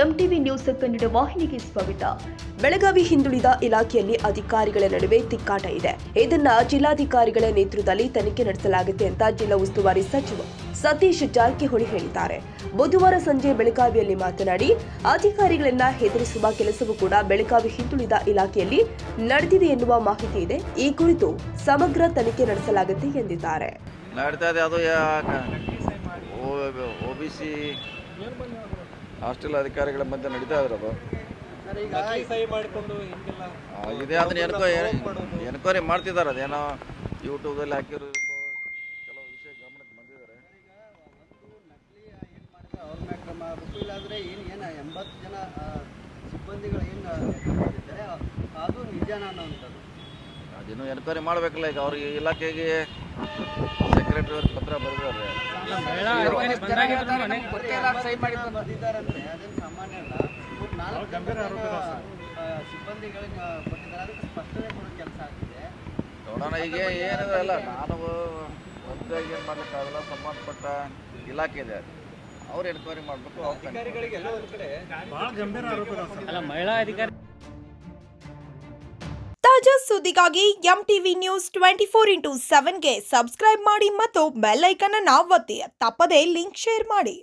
MTV news Kannada ವಾಹಿನಿಗೆ ಸ್ವಾಗತ. ಬೆಳಗಾವಿ ಹಿಂದುಳಿದ ಇಲಾಖೆಯಲ್ಲಿ ಅಧಿಕಾರಿಗಳ ನಡುವೆ ತಿಕ್ಕಾಟ ಇದೆ. ಇದನ್ನ ಜಿಲ್ಲಾಧಿಕಾರಿಗಳ ನೇತೃತ್ವದಲ್ಲಿ ತನಿಖೆ ನಡೆಸಲಾಗುತ್ತೆ ಅಂತ ಜಿಲ್ಲಾ ಉಸ್ತುವಾರಿ ಸಚಿವ ಸತೀಶ್ ಜಾರಕಿಹೊಳಿ ಹೇಳಿದ್ದಾರೆ. ಬುಧವಾರ ಸಂಜೆ ಬೆಳಗಾವಿಯಲ್ಲಿ ಮಾತನಾಡಿ, ಅಧಿಕಾರಿಗಳನ್ನ ಹೆದರಿಸುವ ಕೆಲಸವೂ ಕೂಡ ಬೆಳಗಾವಿ ಹಿಂದುಳಿದ ಇಲಾಖೆಯಲ್ಲಿ ನಡೆದಿದೆ ಎನ್ನುವ ಮಾಹಿತಿ ಇದೆ. ಈ ಕುರಿತು ಸಮಗ್ರ ತನಿಖೆ ನಡೆಸಲಾಗುತ್ತೆ ಎಂದಿದ್ದಾರೆ. OBC ಹಾಸ್ಟೆಲ್ ಅಧಿಕಾರಿಗಳ ಮಧ್ಯೆ ನಡೀತಾ ಇರೋದು ಇದೇ ಅದನ್ನ ಎನ್ಕ್ವೈರಿ ಮಾಡ್ತಿದ್ದಾರೆ. ಅದೇನೋ ಯೂಟ್ಯೂಬಲ್ಲಿ ಹಾಕಿರೋ ಕೆಲವು ವಿಷಯ ಗಮನಕ್ಕೆ ಬಂದಿದ್ದಾರೆ. ಇಲ್ಲಾಂದರೆ ಏನು 80 ಜನ ಸಿಬ್ಬಂದಿಗಳು ಏನು ಮಾಡಿದ್ದಾರೆ ಅದು ನಿಜಾನ ಅನ್ನೋವಂಥದ್ದು ಅದೇನು ಎನ್ಕ್ವೈರಿ ಮಾಡಬೇಕಲ್ಲ. ಈಗ ಅವ್ರಿಗೆ ಇಲಾಖೆಗೆ ಸೆಕ್ರೆಟರಿ ಅವ್ರಿಗೆ ಪತ್ರ ಬರೆದಿದ್ದಾರೆ. ಬಂದಿದ್ದಾರಂತೆ ಅದೇನು ಸಾಮಾನ್ಯ ಅಲ್ಲ. 4 ಸಿಬ್ಬಂದಿಗಳಿಗೆ ಕೊಟ್ಟಿದ್ದಾರೆ. ಅದಕ್ಕೆ ಸ್ಪಷ್ಟನೆ ಕೊಡೋ ಕೆಲಸ ಆಗಿದೆ. ನೋಡೋಣ. ಈಗ ಏನಿದೆ ಅಲ್ಲ, ನಾನು ಒಂದಾಗಿ ಏನು ಮಾಡ್ಲಿಕ್ಕಾಗಲ್ಲ. ಸಂಬಂಧಪಟ್ಟ ಇಲಾಖೆ ಇದೆ, ಅವ್ರು ಎನ್ಕ್ವೈರಿ ಮಾಡಬೇಕು. ತಾಜಾ ಸುದ್ದಿಗಾಗಿ ಎಂಟಿವಿ ನ್ಯೂಸ್ 24x7ಗೆ ಸಬ್ಸ್ಕ್ರೈಬ್ ಮಾಡಿ ಮತ್ತು ಬೆಲ್ ಐಕಾನ್ ಅನ್ನು ಒತ್ತಿ. ತಪ್ಪದೇ ಲಿಂಕ್ ಶೇರ್ ಮಾಡಿ.